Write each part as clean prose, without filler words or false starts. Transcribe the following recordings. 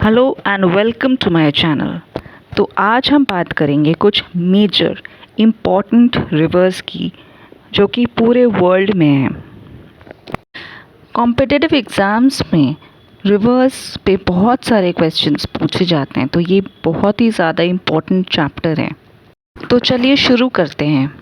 Hello and welcome to my channel. तो आज हम बात करेंगे कुछ मेजर इम्पॉर्टेंट रिवर्स की जो कि पूरे वर्ल्ड में हैं। कॉम्पिटिटिव एग्ज़ाम्स में रिवर्स पे बहुत सारे क्वेश्चंस पूछे जाते हैं, तो ये बहुत ही ज़्यादा इम्पॉर्टेंट चैप्टर है। तो चलिए शुरू करते हैं।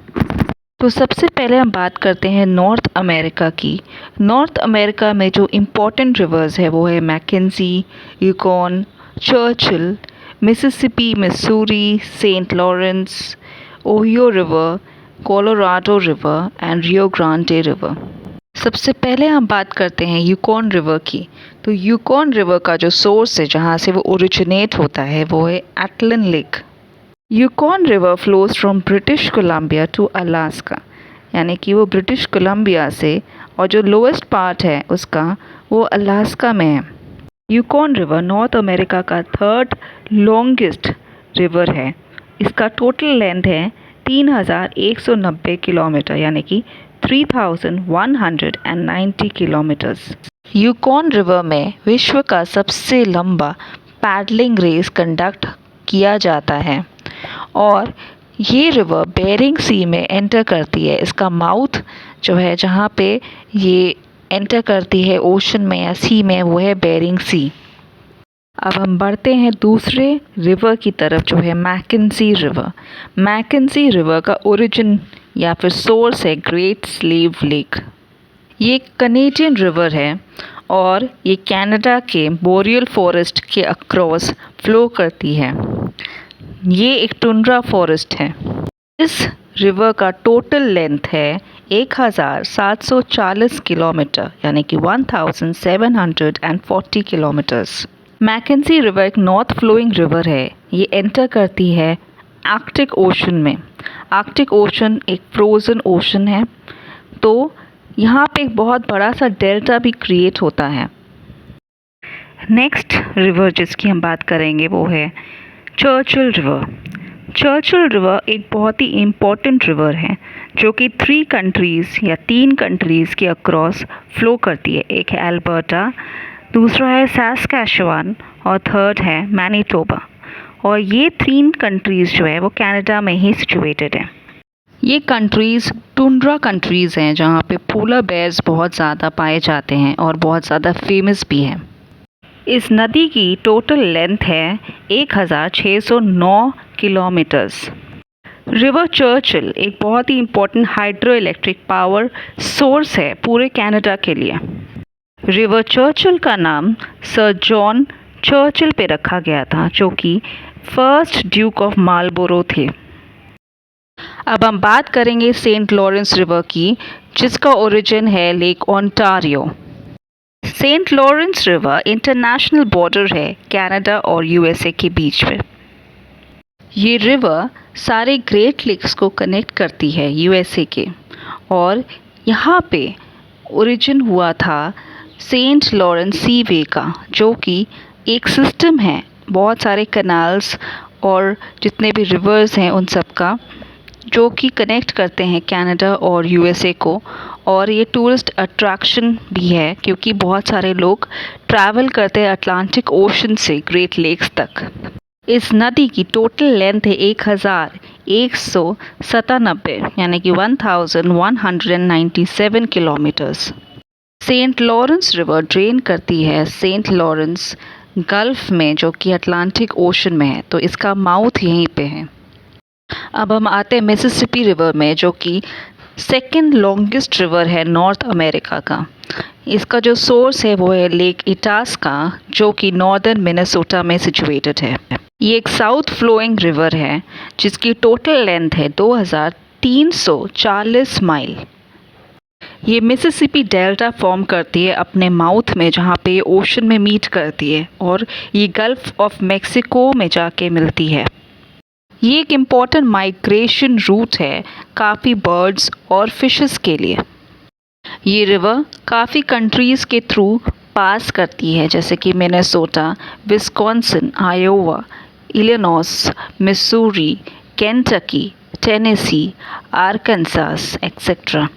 तो सबसे पहले हम बात करते हैं नॉर्थ अमेरिका की। नॉर्थ अमेरिका में जो इम्पोर्टेंट रिवर्स है वो है Mackenzie, Yukon, Churchill, Mississippi, Missouri, Saint Lawrence, Ohio river, Colorado river and Rio Grande river. सबसे पहले हम बात करते हैं यूकॉन रिवर की। तो यूकॉन रिवर का जो सोर्स है, जहाँ से वो ओरिजिनेट होता है, वो है Atlin lake. Yukon river flows from British Columbia to Alaska, यानी कि वो ब्रिटिश कोलंबिया से, और जो लोएस्ट पार्ट है उसका वो अलास्का में है। यूकॉन रिवर नॉर्थ अमेरिका का थर्ड लॉन्गेस्ट रिवर है। इसका टोटल लेंथ है 3190 किलोमीटर, यानी कि 3190 किलोमीटर्स। यूकॉन रिवर में विश्व का सबसे लंबा पैडलिंग रेस कंडक्ट किया जाता है और ये रिवर बेरिंग सी में एंटर करती है। इसका माउथ जो है, जहाँ पे ये एंटर करती है ओशन में या सी में, वो है बेरिंग सी। अब हम बढ़ते हैं दूसरे रिवर की तरफ, जो है मैकेंजी रिवर। मैकेंजी रिवर का ओरिजिन या फिर सोर्स है ग्रेट स्लेव लेक। ये कनेडियन रिवर है और ये कनाडा के बोरियल फॉरेस्ट के अक्रॉस फ्लो करती है। ये एक टुंड्रा फॉरेस्ट है। इस रिवर का टोटल लेंथ है 1740 किलोमीटर, यानी कि 1740 किलोमीटर्स। मैकेंजी रिवर एक नॉर्थ फ्लोइंग रिवर है। ये एंटर करती है आर्कटिक ओशन में। आर्कटिक ओशन एक फ्रोज़न ओशन है, तो यहाँ पे एक बहुत बड़ा सा डेल्टा भी क्रिएट होता है। नेक्स्ट रिवर जिसकी हम बात करेंगे वो है चर्चिल रिवर। चर्चिल रिवर एक बहुत ही इम्पॉर्टेंट रिवर है जो कि 3 कंट्रीज़ के अक्रॉस फ्लो करती है। एक है अल्बर्टा, दूसरा है सैस्कैचुआन और थर्ड है मैनिटोबा। और ये 3 कंट्रीज़ जो है वो कनाडा में ही सिचुएटेड है। ये कंट्रीज़ टुंड्रा कंट्रीज़ हैं जहाँ पे पोलर बेयर्स बहुत ज़्यादा पाए जाते हैं और बहुत ज़्यादा फेमस भी हैं। इस नदी की टोटल लेंथ है 1609 किलोमीटर्स। रिवर चर्चिल एक बहुत ही important hydro electric power source है पूरे कनाडा के लिए। रिवर चर्चिल का नाम सर जॉन चर्चिल पे रखा गया था, जो कि फर्स्ट ड्यूक ऑफ मार्लबोरो थे। अब हम बात करेंगे सेंट लॉरेंस रिवर की, जिसका ओरिजिन है Lake Ontario. Saint Lawrence river international border है कनाडा और यूएसए के बीच में। ये रिवर सारे ग्रेट लेक्स को कनेक्ट करती है यूएसए के, और यहाँ पे ओरिजिन हुआ था सेंट लॉरेंस सी वे का, जो कि एक सिस्टम है बहुत सारे कैनाल्स और जितने भी रिवर्स हैं उन सब का, जो कि कनेक्ट करते हैं कनाडा और यूएसए को। और ये टूरिस्ट अट्रैक्शन भी है क्योंकि बहुत सारे लोग ट्रैवल करते हैं अटलांटिक ओशन से ग्रेट लेक्स तक। इस नदी की टोटल लेंथ है 1197, यानी कि 1197 kilometres. Saint Lawrence river drain करती है सेंट लॉरेंस गल्फ में, जो कि अटलांटिक ओशन में है, तो इसका माउथ यहीं पे है। अब हम आते हैं मिसिसिपी रिवर में, जो कि सेकेंड लॉन्गेस्ट रिवर है नॉर्थ अमेरिका का। इसका जो सोर्स है वो है लेक इटास्का, जो कि नॉर्दर्न मिनेसोटा में सिचुएटेड है। ये एक साउथ फ्लोइंग रिवर है जिसकी टोटल लेंथ है 2340 माइल। ये मिसिसिपी डेल्टा फॉर्म करती है अपने माउथ में, जहाँ पे ये ओशन में मीट करती है और ये गल्फ ऑफ मेक्सिको में जाके मिलती है। ये एक इम्पॉर्टेंट माइग्रेशन रूट है काफ़ी बर्ड्स और फिशेस के लिए। ये रिवर काफ़ी कंट्रीज़ के थ्रू पास करती है, जैसे कि Minnesota, Wisconsin, Iowa, Illinois, Missouri, Kentucky, Tennessee, Arkansas etcetera.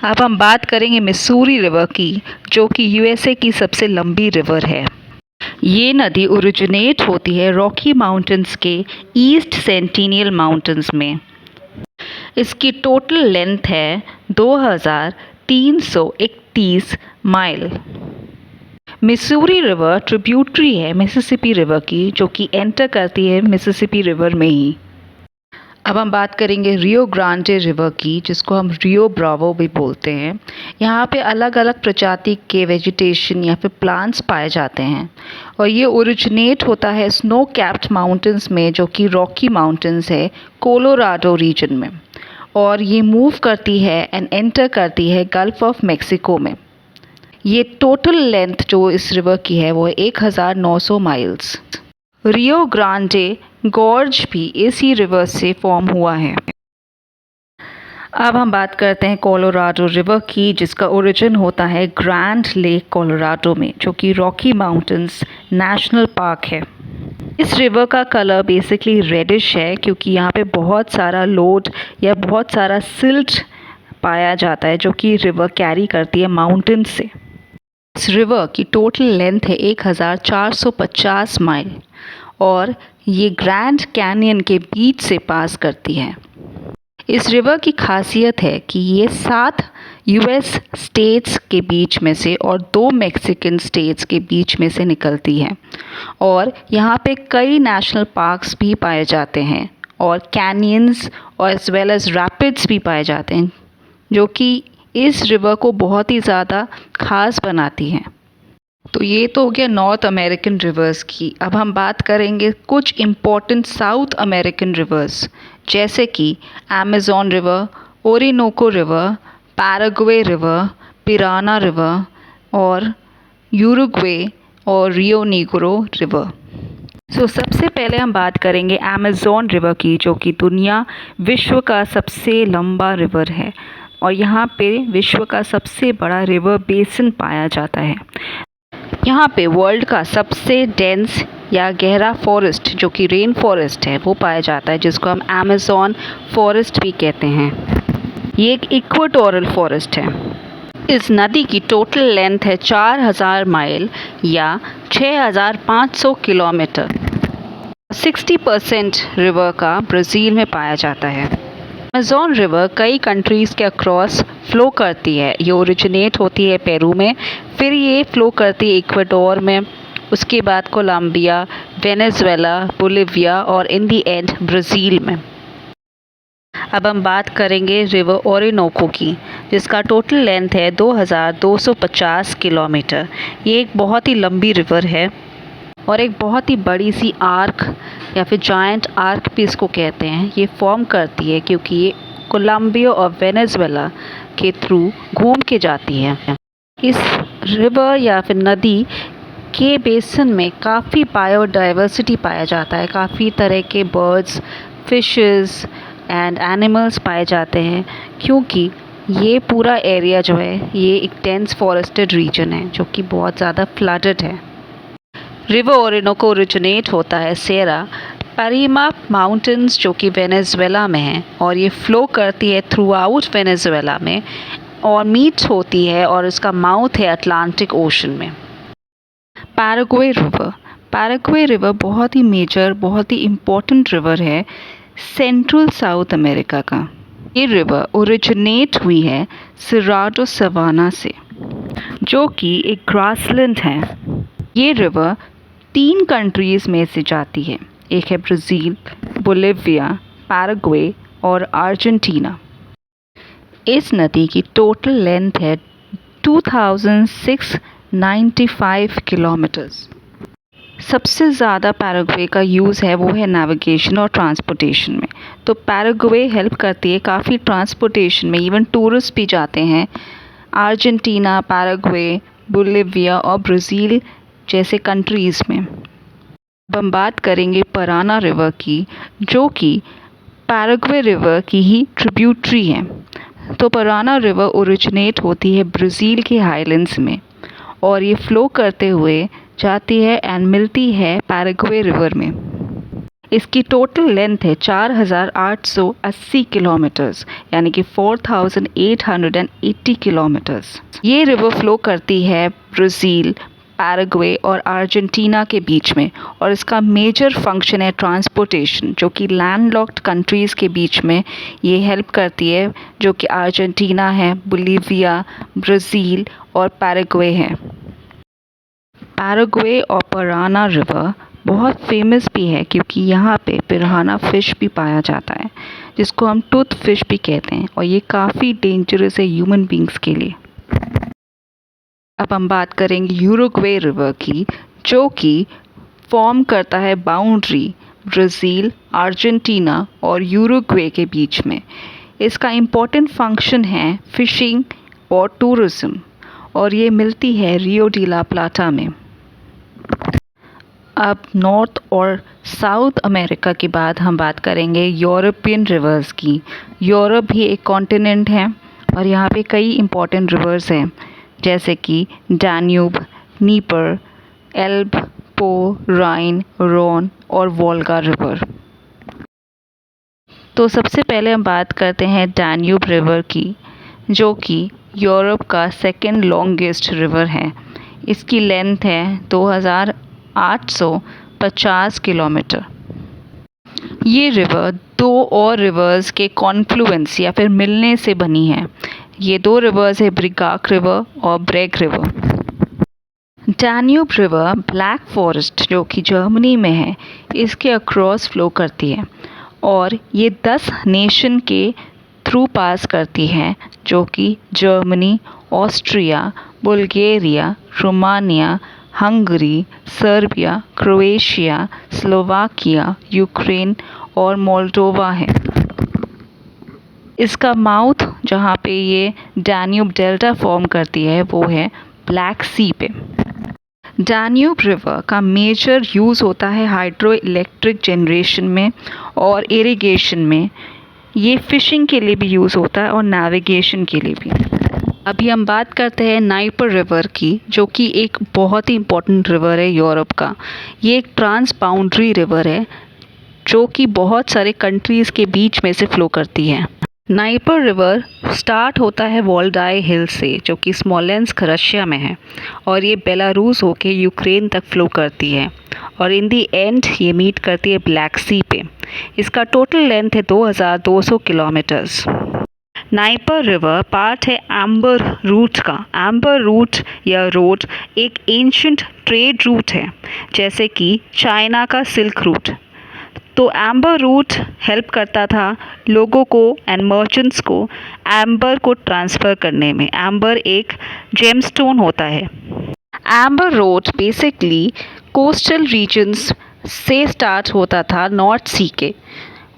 अब हम बात करेंगे मिसूरी रिवर की, जो कि यूएसए की सबसे लंबी रिवर है। ये नदी ओरिजिनेट होती है रॉकी माउंटेंस के ईस्ट सेंटिनियल माउंटेंस में। इसकी टोटल लेंथ है 2331 माइल। मिसूरी रिवर ट्रिब्यूटरी है मिसिसिपी रिवर की, जो कि एंटर करती है मिसिसिपी रिवर में ही। अब हम बात करेंगे रियो ग्रांडे रिवर की, जिसको हम रियो ब्रावो भी बोलते हैं। यहाँ पे अलग अलग प्रजाति के वेजिटेशन या फिर प्लांट्स पाए जाते हैं और ये ओरिजिनेट होता है स्नो कैप्ड माउंटेंस में, जो कि रॉकी माउंटेंस है कोलोराडो रीजन में, और ये मूव करती है एंड एंटर करती है गल्फ ऑफ मेक्सिको में। ये टोटल लेंथ जो इस रिवर की है वो 1900 माइल्स। रियो ग्रांडे गॉर्ज भी इसी रिवर से फॉर्म हुआ है। अब हम बात करते हैं कोलोराडो रिवर की, जिसका ओरिजिन होता है ग्रैंड लेक कोलोराडो में, जो कि रॉकी माउंटेंस नेशनल पार्क है। इस रिवर का कलर बेसिकली रेडिश है, क्योंकि यहाँ पे बहुत सारा लोड या बहुत सारा सिल्ट पाया जाता है, जो कि रिवर कैरी करती है माउंटेन से। इस रिवर की टोटल लेंथ है 1450 माइल और ये ग्रैंड कैनियन के बीच से पास करती है। इस रिवर की खासियत है कि ये 7 यूएस स्टेट्स के बीच में से और 2 मैक्सिकन स्टेट्स के बीच में से निकलती है, और यहाँ पे कई नेशनल पार्क्स भी पाए जाते हैं और कैनियंस और एज वेल एज रैपिड्स भी पाए जाते हैं, जो कि इस रिवर को बहुत ही ज़्यादा खास बनाती हैं। तो ये तो हो गया नॉर्थ अमेरिकन रिवर्स की। अब हम बात करेंगे कुछ इम्पॉर्टेंट साउथ अमेरिकन रिवर्स, जैसे कि Amazon river, Orinoco river, Paraguay river, पिराना river और यूरुग्वे और रियो नीग्रो रिवर। सबसे पहले हम बात करेंगे अमेज़न रिवर की, जो कि विश्व का सबसे लंबा रिवर है और यहाँ पे विश्व का सबसे बड़ा रिवर बेसिन पाया जाता है। यहाँ पे वर्ल्ड का सबसे डेंस या गहरा फॉरेस्ट, जो कि रेन फॉरेस्ट है, वो पाया जाता है, जिसको हम अमेज़न फॉरेस्ट भी कहते हैं। ये एक इक्वेटोरल फॉरेस्ट है। इस नदी की टोटल लेंथ है 4000 माइल या 6500 किलोमीटर। 60% रिवर का ब्राज़ील में पाया जाता है। अमेज़न रिवर कई कंट्रीज़ के अक्रॉस फ़्लो करती है। ये ओरिजिनेट होती है पेरू में, फिर ये फ़्लो करती है इक्वाडोर में, उसके बाद कोलंबिया, वेनेजुएला, बोलिविया और इन दी एंड ब्राज़ील में। अब हम बात करेंगे रिवर ओरिनोको की, जिसका टोटल लेंथ है 2250 किलोमीटर। ये एक बहुत ही लंबी रिवर है और एक बहुत ही बड़ी सी आर्क या फिर जायंट आर्क भी इसको कहते हैं, ये फॉर्म करती है, क्योंकि ये कोलंबिया और वेनेजुएला के थ्रू घूम के जाती है। इस रिवर या फिर नदी के बेसिन में काफ़ी बायोडाइवर्सिटी पाया जाता है। काफ़ी तरह के बर्ड्स, फिशेस एंड एनिमल्स पाए जाते हैं, क्योंकि ये पूरा एरिया जो है ये एक डेंस फॉरेस्टेड रीजन है, जो कि बहुत ज़्यादा फ्लडेड है। रिवर ओरिनोको ओरिजिनेट होता है सेरा परीमा माउंटेन्स, जो कि वेनेजुएला में है, और ये फ़्लो करती है थ्रू आउट वेनेजुएला में और मीट होती है, और इसका माउथ है अटलांटिक ओशन में। पैराग्वे रिवर बहुत ही मेजर, बहुत ही इम्पोर्टेंट रिवर है सेंट्रल साउथ अमेरिका का। ये रिवर ओरिजिनेट हुई है सिराडो सवाना से, जो कि एक ग्रासलैंड है। ये रिवर 3 कंट्रीज़ में से जाती है, एक है ब्राज़ील, बोलिविया, पैराग्वे और अर्जेंटीना। इस नदी की टोटल लेंथ है 2695 किलोमीटर्स। सबसे ज़्यादा पैराग्वे का यूज़ है वो है नेविगेशन और ट्रांसपोर्टेशन में। तो पैराग्वे हेल्प करती है काफ़ी ट्रांसपोर्टेशन में, इवन टूरिस्ट भी जाते हैं अर्जेंटीना, पैराग्वे, बोलिविया और ब्राज़ील जैसे कंट्रीज़ में। अब हम बात करेंगे पराना रिवर की, जो कि पैराग्वे रिवर की ही ट्रिब्यूटरी है। तो पराना रिवर ओरिजिनेट होती है ब्राज़ील के हाईलैंड्स में और ये फ़्लो करते हुए जाती है एंड मिलती है पैराग्वे रिवर में। इसकी टोटल लेंथ है 4880 किलोमीटर्स, यानी कि 4880 किलोमीटर्स। ये रिवर फ़्लो करती है ब्राज़ील, पैराग्वे और अर्जेंटीना के बीच में, और इसका मेजर फंक्शन है ट्रांसपोर्टेशन, जो कि लैंडलॉक्ड कंट्रीज़ के बीच में ये हेल्प करती है, जो कि अर्जेंटीना है, बोलीविया, ब्राज़ील और पैराग्वे है। पैराग्वे और पराना रिवर बहुत फेमस भी है क्योंकि यहाँ पे पिराना फ़िश भी पाया जाता है, जिसको हम टूथ फिश भी कहते हैं, और ये काफ़ी डेंजरस है ह्यूमन बींग्स के लिए। अब हम बात करेंगे यूरुग्वे रिवर की, जो कि फॉर्म करता है बाउंड्री ब्राज़ील, अर्जेंटीना और यूरुग्वे के बीच में। इसका इम्पोर्टेंट फंक्शन है फ़िशिंग और टूरिज़्म, और ये मिलती है रियो डी ला प्लाटा में। अब नॉर्थ और साउथ अमेरिका के बाद हम बात करेंगे यूरोपियन रिवर्स की। यूरोप भी एक कॉन्टिनेंट है और यहाँ पे कई इम्पोर्टेंट रिवर्स हैं, जैसे कि डैन्यूब, नीपर, एल्ब, पो, राइन, रोन और वोल्गा रिवर। तो सबसे पहले हम बात करते हैं डैन्यूब रिवर की, जो कि यूरोप का सेकेंड लॉन्गेस्ट रिवर है। इसकी लेंथ है 2850 किलोमीटर। ये रिवर दो और रिवर्स के कॉन्फ्लुएंस या फिर मिलने से बनी है। ये दो रिवर्स है ब्रिगाक रिवर और Bragg river. Danube river black forest, जो कि जर्मनी में है, इसके अक्रॉस फ्लो करती है, और ये 10 नेशन के थ्रू पास करती है, जो कि Germany, Austria, Bulgaria, Romania, Hungary, Serbia, Croatia, Slovakia, Ukraine और मोल्डोवा है। इसका माउथ जहाँ पे ये डैन्यूब डेल्टा फॉर्म करती है वो है ब्लैक सी पे। डैन्यूब रिवर का मेजर यूज़ होता है हाइड्रो इलेक्ट्रिक जनरेशन में और इरिगेशन में। ये फ़िशिंग के लिए भी यूज़ होता है और नेविगेशन के लिए भी। अभी हम बात करते हैं नाइपर रिवर की, जो कि एक बहुत ही इम्पोर्टेंट रिवर है यूरोप का। ये एक ट्रांस बाउंड्री रिवर है, जो कि बहुत सारे कंट्रीज़ के बीच में से फ़्लो करती है। नाइपर रिवर स्टार्ट होता है वोल्डाई हिल से, जो कि स्मोलेंस्क रशिया में है, और ये बेलारूस होके यूक्रेन तक फ़्लो करती है, और इन दी एंड ये मीट करती है ब्लैक सी पे। इसका टोटल लेंथ है 2200 किलोमीटर्स। नाइपर रिवर पार्ट है एम्बर रूट का। एम्बर रूट या रोड एक एंशिएंट ट्रेड रूट है, जैसे कि चाइना का सिल्क रूट। तो एम्बर रूट हेल्प करता था लोगों को एंड मर्चेंट्स को एम्बर को ट्रांसफ़र करने में। एम्बर एक जेमस्टोन होता है। Amber road basically coastal regions से स्टार्ट होता था नॉर्थ सी के,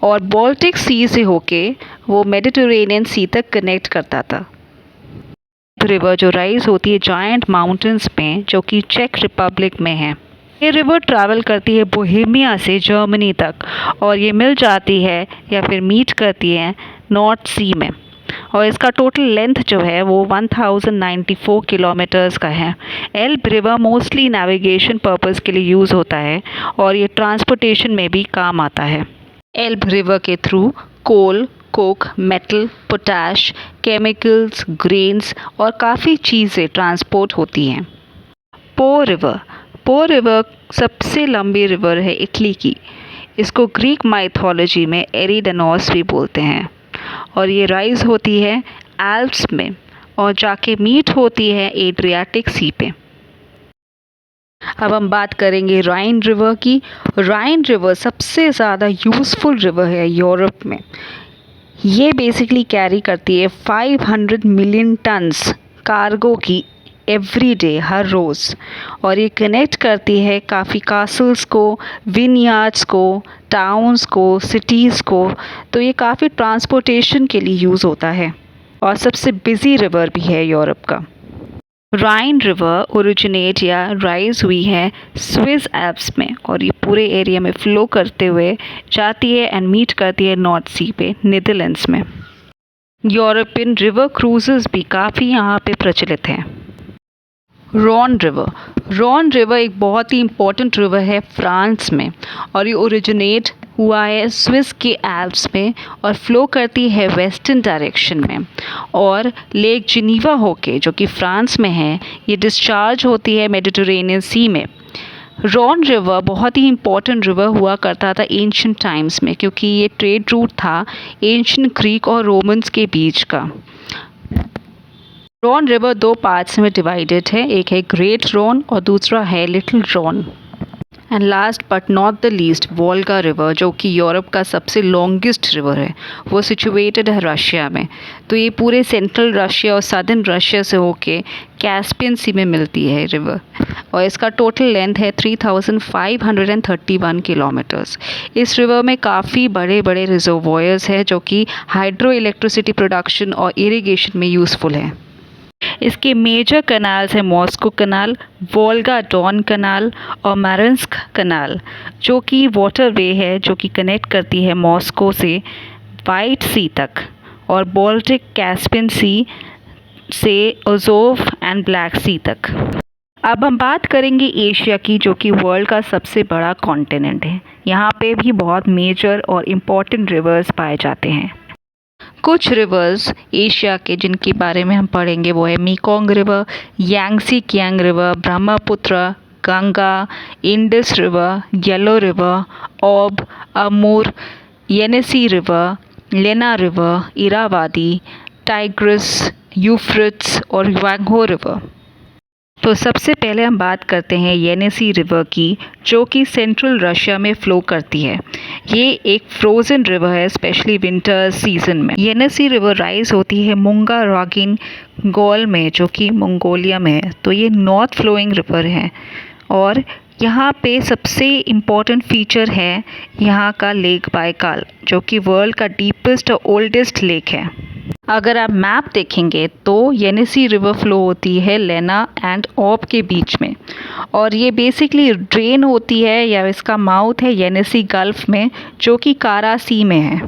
और बाल्टिक सी से होके वो मेडिटरेनियन सी तक कनेक्ट करता था। रिवर जो राइज होती है जायंट माउंटेन्स में, जो कि चेक रिपब्लिक में है। ये रिवर ट्रैवल करती है बोहेमिया से जर्मनी तक, और ये मिल जाती है या फिर मीट करती है नॉर्थ सी में, और इसका टोटल लेंथ जो है वो 1094 किलोमीटर्स का है। Elbe river mostly navigation purpose के लिए यूज़ होता है, और ये ट्रांसपोर्टेशन में भी काम आता है। एल्ब रिवर के through coal, coke, metal, potash, chemicals, grains और काफ़ी चीज़ें ट्रांसपोर्ट होती हैं। पो रिवर सबसे लंबी रिवर है इटली की। इसको ग्रीक माइथोलॉजी में एरिडानोस भी बोलते हैं, और ये राइज होती है एल्प्स में और जाके मीट होती है एड्रियाटिक सी पे। अब हम बात करेंगे राइन रिवर की। राइन रिवर सबसे ज़्यादा यूज़फुल रिवर है यूरोप में। ये बेसिकली कैरी करती है 500 मिलियन टन्स कार्गो की एवरी डे, हर रोज़, और ये कनेक्ट करती है काफ़ी कासल्स को, विनयार्ड्स को, टाउन्स को, सिटीज़ को। तो ये काफ़ी ट्रांसपोर्टेशन के लिए यूज़ होता है, और सबसे बिज़ी रिवर भी है यूरोप का। राइन रिवर ओरिजिनेट या राइज हुई है स्विस एल्प्स में, और ये पूरे एरिया में फ़्लो करते हुए जाती है एंड मीट करती है नॉर्थ सी पे, नीदरलैंड्स में। यूरोपियन रिवर क्रूजेस भी काफ़ी यहाँ पे प्रचलित हैं। रॉन रिवर एक बहुत ही इम्पोर्टेंट रिवर है फ्रांस में, और ये ओरिजिनेट हुआ है स्विस के एल्प्स में और फ्लो करती है वेस्टर्न डायरेक्शन में, और लेक जिनीवा होके जो कि फ्रांस में है ये डिस्चार्ज होती है मेडिटरेनियन सी में। रॉन रिवर बहुत ही इम्पॉर्टेंट रिवर हुआ करता था एंशिएंट टाइम्स में, क्योंकि ये ट्रेड रूट था एंशिएंट ग्रीक और रोमन्स के बीच का। रॉन रिवर दो पार्ट्स में डिवाइडेड है, एक है ग्रेट रॉन और दूसरा है little Ron. And last but not the least Volga river, जो कि यूरोप का सबसे लॉन्गेस्ट रिवर है, वो सिचुएटेड है रशिया में। तो ये पूरे सेंट्रल रशिया और सदर्न रशिया से होके कैस्पियन सी में मिलती है रिवर, और इसका टोटल लेंथ है 3531 किलोमीटर्स। इस रिवर में काफ़ी बड़े बड़े रिजर्वॉयर्स हैं जो कि हाइड्रो इलेक्ट्रिसिटी प्रोडक्शन और इरिगेशन में यूज़फुल है। इसके मेजर कनाल्स हैं मॉस्को कनाल, वोल्गा डॉन कनाल और मारिंस्क कनाल, जो कि वाटरवे है जो कि कनेक्ट करती है मॉस्को से वाइट सी तक, और बाल्टिक कैस्पियन सी से अज़ोव एंड ब्लैक सी तक। अब हम बात करेंगे एशिया की, जो कि वर्ल्ड का सबसे बड़ा कॉन्टिनेंट है। यहाँ पे भी बहुत मेजर और इम्पॉर्टेंट रिवर्स पाए जाते हैं। कुछ रिवर्स एशिया के जिनके बारे में हम पढ़ेंगे वो है Mekong river, Yangtze Kiang river, Brahmaputra, Ganga, Indus river, Yellow River, Ob, Amur, Yenisei river, Lena river, Irrawaddy, Tigris, Euphrates और वांगहो रिवर। तो सबसे पहले हम बात करते हैं येनेसी रिवर की, जो कि सेंट्रल रशिया में फ़्लो करती है। ये एक फ्रोज़न रिवर है, स्पेशली विंटर सीजन में। येनेसी रिवर राइज होती है मुंगा रॉगिन गोल में, जो कि मंगोलिया में है। तो ये नॉर्थ फ्लोइंग रिवर है, और यहाँ पे सबसे इम्पॉर्टेंट फीचर है यहाँ का लेक बाइकाल, जो कि वर्ल्ड का डीपेस्ट और ओल्डेस्ट लेक है। अगर आप मैप देखेंगे तो येनेसी रिवर फ्लो होती है लेना एंड ओब के बीच में, और ये बेसिकली ड्रेन होती है या इसका माउथ है येनेसी गल्फ में, जो कि कारा सी में है।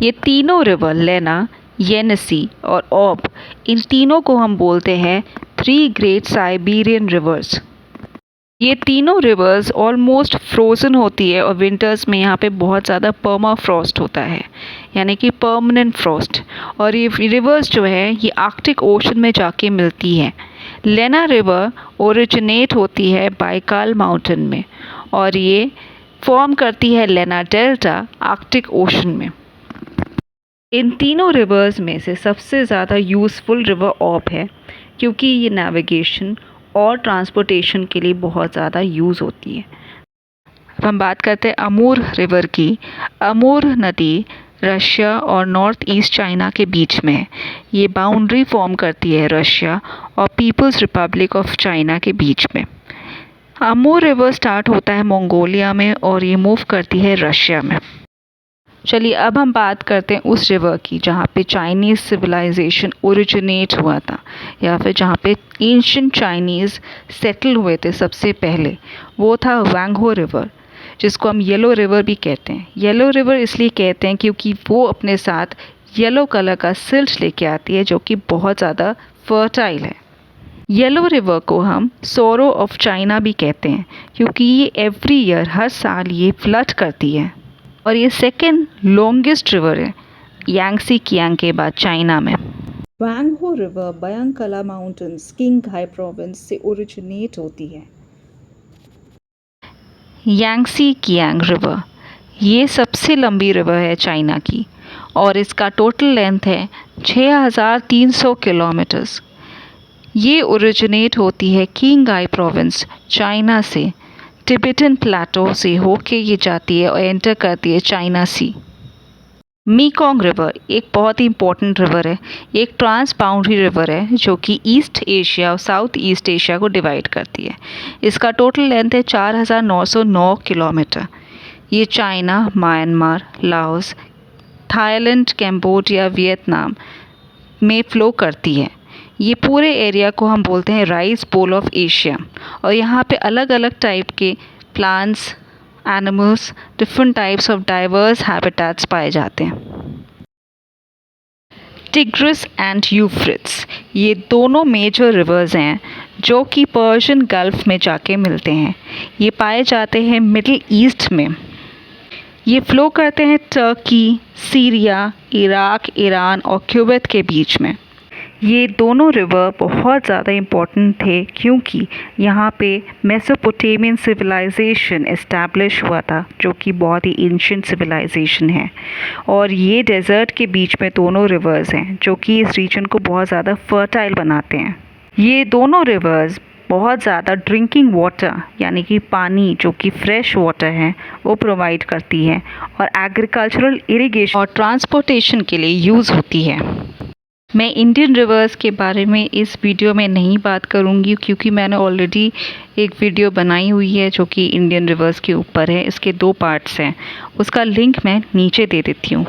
ये तीनों रिवर लेना, येनेसी और ओब, इन तीनों को हम बोलते हैं 3 ग्रेट साइबेरियन रिवर्स। ये तीनों रिवर्स ऑलमोस्ट फ्रोज़न होती है, और विंटर्स में यहाँ पे बहुत ज़्यादा पर्मा फ्रॉस्ट होता है, यानी कि परमानेंट फ्रॉस्ट। और ये रिवर्स जो है ये आर्कटिक ओशन में जाके मिलती है। लेना रिवर ओरिजिनेट होती है बाइकाल माउंटेन में, और ये फॉर्म करती है लेना डेल्टा आर्कटिक ओशन में। इन तीनों रिवर्स में से सबसे ज़्यादा यूज़फुल रिवर ओब है, क्योंकि ये नेविगेशन और ट्रांसपोर्टेशन के लिए बहुत ज़्यादा यूज़ होती है। अब हम बात करते हैं अमूर रिवर की। अमूर नदी रशिया और नॉर्थ ईस्ट चाइना के बीच में है। ये बाउंड्री फॉर्म करती है रशिया और पीपल्स रिपब्लिक ऑफ चाइना के बीच में। अमूर रिवर स्टार्ट होता है मंगोलिया में और ये मूव करती है रशिया में। चलिए अब हम बात करते हैं उस रिवर की जहाँ पे चाइनीज़ सिविलाइजेशन ओरिजिनेट हुआ था, या फिर जहाँ पे एंशिएंट चाइनीज़ सेटल हुए थे सबसे पहले। वो था वांगहो रिवर, जिसको हम येलो रिवर भी कहते हैं। येलो रिवर इसलिए कहते हैं क्योंकि वो अपने साथ येलो कलर का सिल्ट लेके आती है, जो कि बहुत ज़्यादा फर्टाइल है। येलो रिवर को हम सोरो ऑफ चाइना भी कहते हैं, क्योंकि ये एवरी ईयर हर साल ये फ्लड करती है, और ये सेकेंड लॉन्गेस्ट रिवर है यांगसी कियांग के बाद चाइना में। वांगहो रिवर बयांगकला माउंटेन्स किंगघाई प्रोविंस से ओरिजिनेट होती है। यांगसी कियांग रिवर ये सबसे लंबी रिवर है चाइना की, और इसका टोटल लेंथ है 6300 किलोमीटर्स। ये ओरिजिनेट होती है किंगघाई प्रोविंस चाइना से, टिबेटन प्लेटो से होके ये जाती है और एंटर करती है चाइना सी। मेकोंग रिवर एक बहुत ही इंपॉर्टेंट रिवर है, एक ट्रांस बाउंड्री रिवर है जो कि ईस्ट एशिया और साउथ ईस्ट एशिया को डिवाइड करती है। इसका टोटल लेंथ है 4909 किलोमीटर। ये China, Myanmar, Laos, Thailand, Cambodia, Vietnam में फ़्लो करती है। ये पूरे एरिया को हम बोलते हैं राइस बोल ऑफ एशिया, और यहाँ पे अलग अलग टाइप के plants, animals, different types of diverse habitats पाए जाते हैं। टिग्रिस एंड यूफ्रेट्स ये दोनों मेजर रिवर्स हैं जो कि पर्शियन गल्फ में जाके मिलते हैं। ये पाए जाते हैं मिडिल ईस्ट में। ये फ़्लो करते हैं टर्की, सीरिया, इराक, ईरान और कुवैत के बीच में। ये दोनों रिवर बहुत ज़्यादा इम्पोर्टेंट थे क्योंकि यहाँ पे मेसोपोटामियन सिविलाइजेशन इस्टेब्लिश हुआ था, जो कि बहुत ही एंशिएंट सिविलाइजेशन है। और ये डेज़र्ट के बीच में दोनों रिवर्स हैं जो कि इस रीजन को बहुत ज़्यादा फर्टाइल बनाते हैं। ये दोनों रिवर्स बहुत ज़्यादा ड्रिंकिंग वाटर यानी कि पानी जो कि फ़्रेश वाटर है वो प्रोवाइड करती है और एग्रीकल्चरल इरिगेशन और ट्रांसपोर्टेशन के लिए यूज़ होती है। मैं इंडियन रिवर्स के बारे में इस वीडियो में नहीं बात करूंगी क्योंकि मैंने ऑलरेडी एक वीडियो बनाई हुई है जो कि इंडियन रिवर्स के ऊपर है। इसके 2 पार्ट्स हैं, उसका लिंक मैं नीचे दे देती हूँ।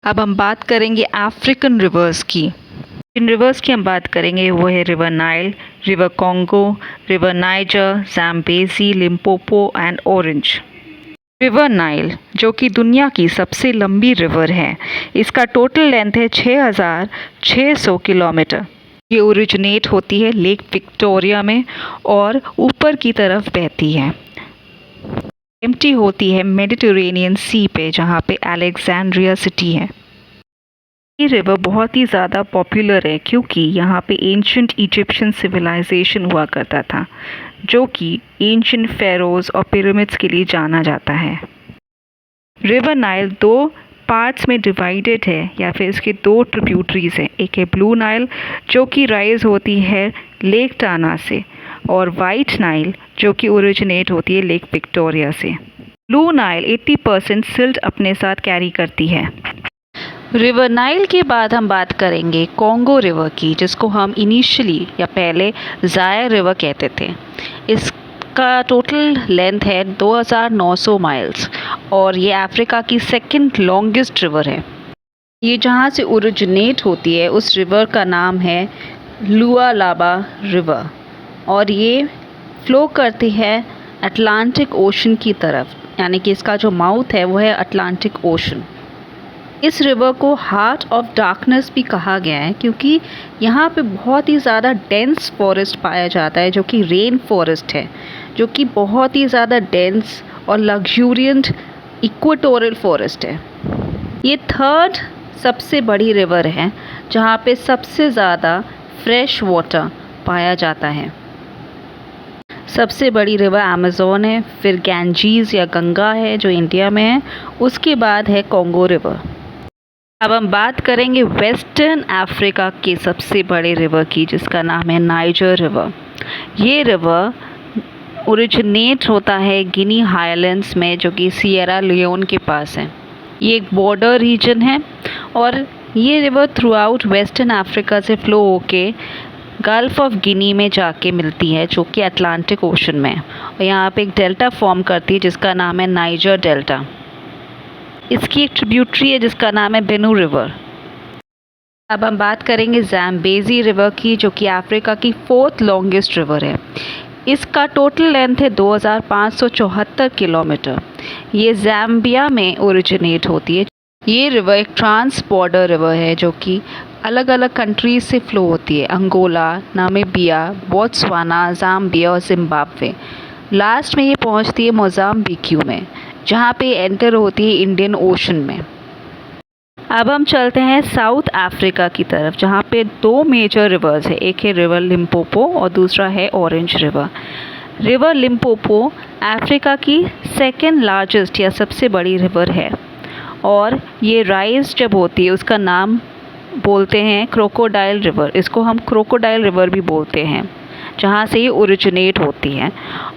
अब हम बात करेंगे अफ्रीकन रिवर्स की। जिन रिवर्स की हम बात करेंगे वो है river Nile, river Congo, river niger, Zambezi, Limpopo and orange. River Nile जो कि दुनिया की सबसे लंबी रिवर है, इसका टोटल लेंथ है 6,600 किलोमीटर। ये ओरिजिनेट होती है लेक विक्टोरिया में और ऊपर की तरफ बहती है। एम्प्टी होती है मेडिटेरेनियन सी पे, जहाँ पे अलेक्जेंड्रिया सिटी है। ये रिवर बहुत ही ज़्यादा पॉपुलर है क्योंकि यहाँ पे एंशिएंट इजिप्शियन सिविलाइजेशन हुआ करता था, जो कि एंशिएंट फेरोज़ और पिरामिड्स के लिए जाना जाता है। रिवर नाइल 2 पार्ट्स में डिवाइडेड है या फिर इसके 2 ट्रिब्यूटरीज हैं। एक है ब्लू नाइल जो कि राइज होती है लेक टाना से, और वाइट नाइल जो कि ओरिजिनेट होती है लेक विक्टोरिया से। ब्लू नाइल 80% सिल्ट अपने साथ कैरी करती है। रिवर नाइल के बाद हम बात करेंगे कॉन्गो रिवर की, जिसको हम इनिशियली या पहले ज़ायर रिवर कहते थे। इसका टोटल लेंथ है 2,900 माइल्स और ये अफ्रीका की 2nd लॉन्गेस्ट रिवर है। ये जहाँ से ओरिजिनेट होती है उस रिवर का नाम है लुआलाबा रिवर और ये फ़्लो करती है अटलांटिक ओशन की तरफ, यानी कि इसका जो माउथ है वो है अटलांटिक ओशन। इस रिवर को हार्ट ऑफ डार्कनेस भी कहा गया है क्योंकि यहाँ पे बहुत ही ज़्यादा डेंस फॉरेस्ट पाया जाता है, जो कि रेन फॉरेस्ट है, जो कि बहुत ही ज़्यादा डेंस और लग्जूरियंट इक्वेटोरियल फॉरेस्ट है। ये 3rd सबसे बड़ी रिवर है जहाँ पे सबसे ज़्यादा फ्रेश वाटर पाया जाता है। सबसे बड़ी रिवर अमेज़न है, फिर गैंजीज़ या गंगा है जो इंडिया में है, उसके बाद है कॉन्गो रिवर। अब हम बात करेंगे वेस्टर्न अफ्रीका के सबसे बड़े रिवर की, जिसका नाम है नाइजर रिवर। ये रिवर ओरिजिनेट होता है गिनी हाईलैंड्स में, जो कि सिएरा लियोन के पास है। ये एक बॉर्डर रीजन है और ये river through out western Africa से फ़्लो होके गल्फ़ ऑफ गिनी में जाके मिलती है, जो कि अटलांटिक ओशन में है। और यहाँ पे एक डेल्टा फॉर्म करती है जिसका नाम है नाइजर डेल्टा। इसकी एक ट्रिब्यूटरी है जिसका नाम है बेनू रिवर। अब हम बात करेंगे ज़ाम्बेज़ी रिवर की, जो कि अफ्रीका की 4th लॉन्गेस्ट रिवर है। इसका टोटल लेंथ है 2,574 किलोमीटर। ये ज़ाम्बिया में ओरिजिनेट होती है। ये रिवर एक ट्रांस बॉर्डर रिवर है जो कि अलग अलग कंट्रीज से फ़्लो होती है, अंगोला, नामीबिया, बोत्सवाना, ज़ाम्बिया और ज़िम्बाब्वे। लास्ट में ये पहुंचती है मोज़ाम्बिक में, जहाँ पे एंटर होती है इंडियन ओशन में। अब हम चलते हैं साउथ अफ्रीका की तरफ, जहाँ पे 2 मेजर रिवर्स है। एक है रिवर लिम्पोपो और दूसरा है orange river. River Limpopo Africa की 2nd लार्जेस्ट या सबसे बड़ी रिवर है और ये राइज जब होती है उसका नाम बोलते हैं क्रोकोडाइल रिवर। इसको हम क्रोकोडाइल रिवर भी बोलते हैं, जहाँ से ये ओरिजिनेट होती है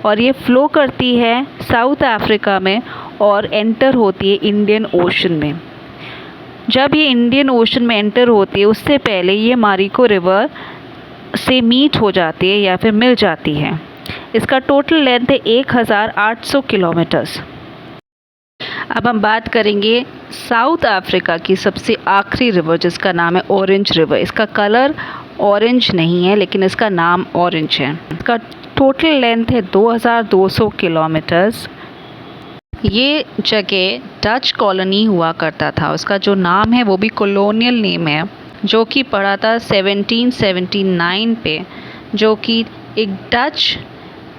और ये फ़्लो करती है साउथ अफ्रीका में और एंटर होती है इंडियन ओशन में। जब ये इंडियन ओशन में एंटर होती है उससे पहले ये मारिको रिवर से मीट हो जाती है या फिर मिल जाती है। इसका टोटल लेंथ है 1,800 किलोमीटर्स। अब हम बात करेंगे साउथ अफ्रीका की सबसे आखिरी रिवर, जिसका नाम है ऑरेंज रिवर। इसका कलर ऑरेंज नहीं है लेकिन इसका नाम ऑरेंज है। इसका टोटल लेंथ है 2,200 किलोमीटर्स। ये जगह डच कॉलोनी हुआ करता था। उसका जो नाम है वो भी कॉलोनियल नेम है, जो कि पड़ा था 1779 पे, जो कि एक डच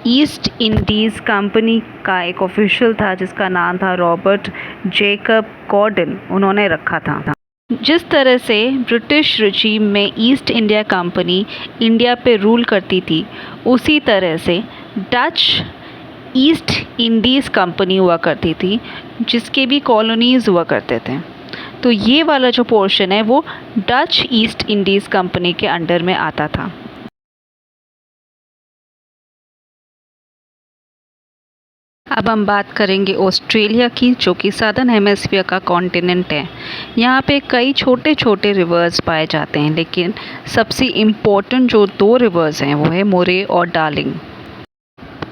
ईस्ट इंडीज़ कंपनी का एक ऑफिशियल था जिसका नाम था रॉबर्ट जेकब गॉर्डन, उन्होंने रखा था। जिस तरह से ब्रिटिश रजीम में ईस्ट इंडिया कंपनी इंडिया पे रूल करती थी, उसी तरह से डच ईस्ट इंडीज़ कंपनी हुआ करती थी, जिसके भी कॉलोनीज़ हुआ करते थे। तो ये वाला जो पोर्शन है वो डच ईस्ट इंडीज़ कंपनी के अंडर में आता था। अब हम बात करेंगे ऑस्ट्रेलिया की, जो कि सदर्न हेमिस्फीयर का कॉन्टिनेंट है। यहाँ पे कई छोटे छोटे रिवर्स पाए जाते हैं, लेकिन सबसे इम्पोर्टेंट जो दो रिवर्स हैं वो है मुरे और डार्लिंग।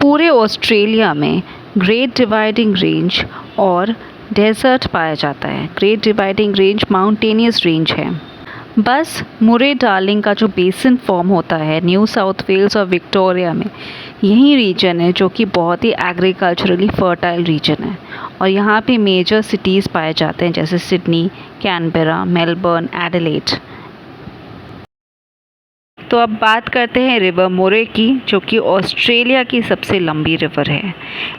पूरे ऑस्ट्रेलिया में ग्रेट डिवाइडिंग रेंज और डेजर्ट पाया जाता है। Great dividing range mountainous range है। बस मुरे डार्लिंग का जो बेसिन फॉर्म होता है न्यू साउथ वेल्स और विक्टोरिया में, यही रीजन है जो कि बहुत ही एग्रीकल्चरली फर्टाइल रीजन है। और यहाँ पे मेजर सिटीज़ पाए जाते हैं जैसे सिडनी, कैनबेरा, मेलबर्न, एडिलेड। तो अब बात करते हैं रिवर मुरे की, जो कि ऑस्ट्रेलिया की सबसे लंबी रिवर है।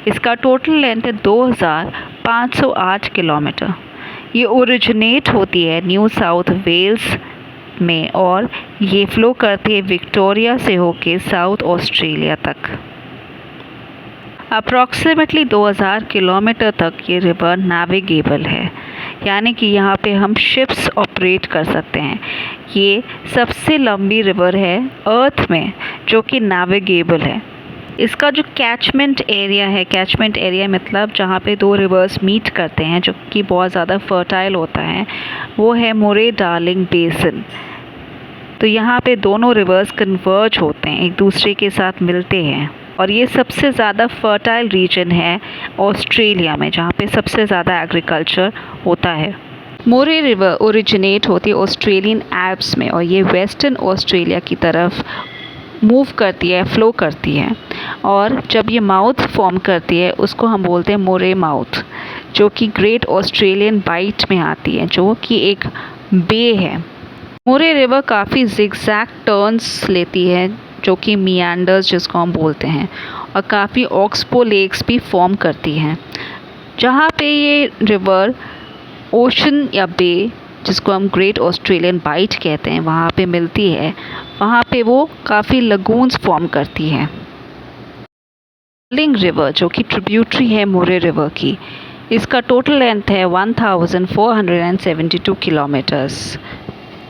इसका टोटल लेंथ है 2508 किलोमीटर। ये ओरिजिनेट होती है न्यू साउथ वेल्स में और ये फ्लो करती है विक्टोरिया से होके साउथ ऑस्ट्रेलिया तक। अप्रॉक्सीमेटली 2000 किलोमीटर तक ये रिवर नेविगेबल है, यानी कि यहाँ पे हम शिप्स ऑपरेट कर सकते हैं। ये सबसे लंबी रिवर है अर्थ में जो कि नेविगेबल है। इसका जो कैचमेंट एरिया है, कैचमेंट एरिया मतलब जहाँ पे दो रिवर्स मीट करते हैं, जो कि बहुत ज़्यादा फर्टाइल होता है, वो है मुरे डार्लिंग बेसिन। तो यहाँ पे दोनों रिवर्स कन्वर्ज होते हैं, एक दूसरे के साथ मिलते हैं, और ये सबसे ज़्यादा फर्टाइल रीजन है ऑस्ट्रेलिया में, जहाँ पे सबसे ज़्यादा एग्रीकल्चर होता है। मुरे रिवर ओरिजिनेट होती है ऑस्ट्रेलियन एल्प्स में और ये वेस्टर्न ऑस्ट्रेलिया की तरफ मूव करती है, फ्लो करती है। और जब ये माउथ फॉर्म करती है उसको हम बोलते हैं मुरे माउथ, जो कि ग्रेट ऑस्ट्रेलियन बाइट में आती है, जो कि एक बे है। मुरे रिवर काफ़ी जिगजैग टर्न्स लेती है, जो कि मियांडर्स जिसको हम बोलते हैं, और काफ़ी ऑक्सबो लेक्स भी फॉर्म करती हैं। जहाँ पे ये रिवर ओशन या बे, जिसको हम ग्रेट ऑस्ट्रेलियन बाइट कहते हैं, वहाँ पे मिलती है, वहाँ पे वो काफ़ी लगून्स फॉर्म करती है। डार्लिंग रिवर, जो कि ट्रिब्यूटरी है मुरे रिवर की, इसका टोटल लेंथ है 1472 किलोमीटर्स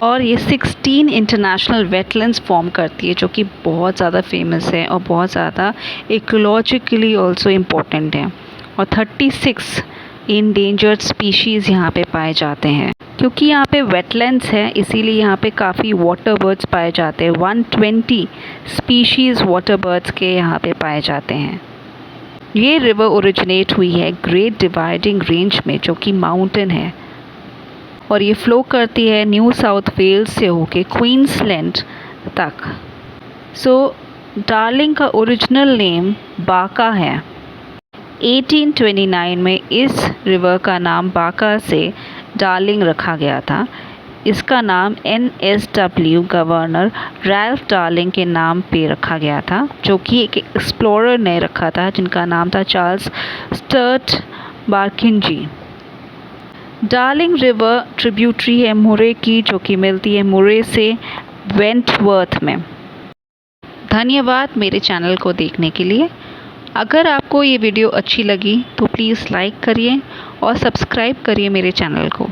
और ये 16 इंटरनेशनल वेटलैंड्स फॉर्म करती है, जो कि बहुत ज़्यादा फेमस है और बहुत ज़्यादा इकोलॉजिकली ऑल्सो इम्पोर्टेंट है। और 36 इंडेंजर्ड स्पीशीज़ यहाँ पे पाए जाते हैं। क्योंकि यहाँ पे वेटलैंड्स हैं, इसीलिए यहाँ पे काफ़ी वाटर बर्ड्स पाए जाते हैं। 120 स्पीशीज़ वाटर बर्ड्स के यहाँ पे पाए जाते हैं। ये रिवर ओरिजिनेट हुई है ग्रेट डिवाइडिंग रेंज में, जो कि माउंटेन है, और ये फ्लो करती है न्यू साउथ वेल्स से होके क्वींसलैंड तक। सो डार्लिंग का ओरिजिनल नेम बाका है। 1829 में इस रिवर का नाम बाका से डार्लिंग रखा गया था। इसका नाम NSW गवर्नर रैल्फ डार्लिंग के नाम पे रखा गया था, जो कि एक एक्सप्लोरर ने रखा था जिनका नाम था Charles Sturt Barkindji. Darling river tributary है मुरे की, जो कि मिलती है मुरे से वेंटवर्थ में। धन्यवाद मेरे चैनल को देखने के लिए। अगर आपको ये वीडियो अच्छी लगी तो प्लीज़ लाइक करिए और सब्सक्राइब करिए मेरे चैनल को।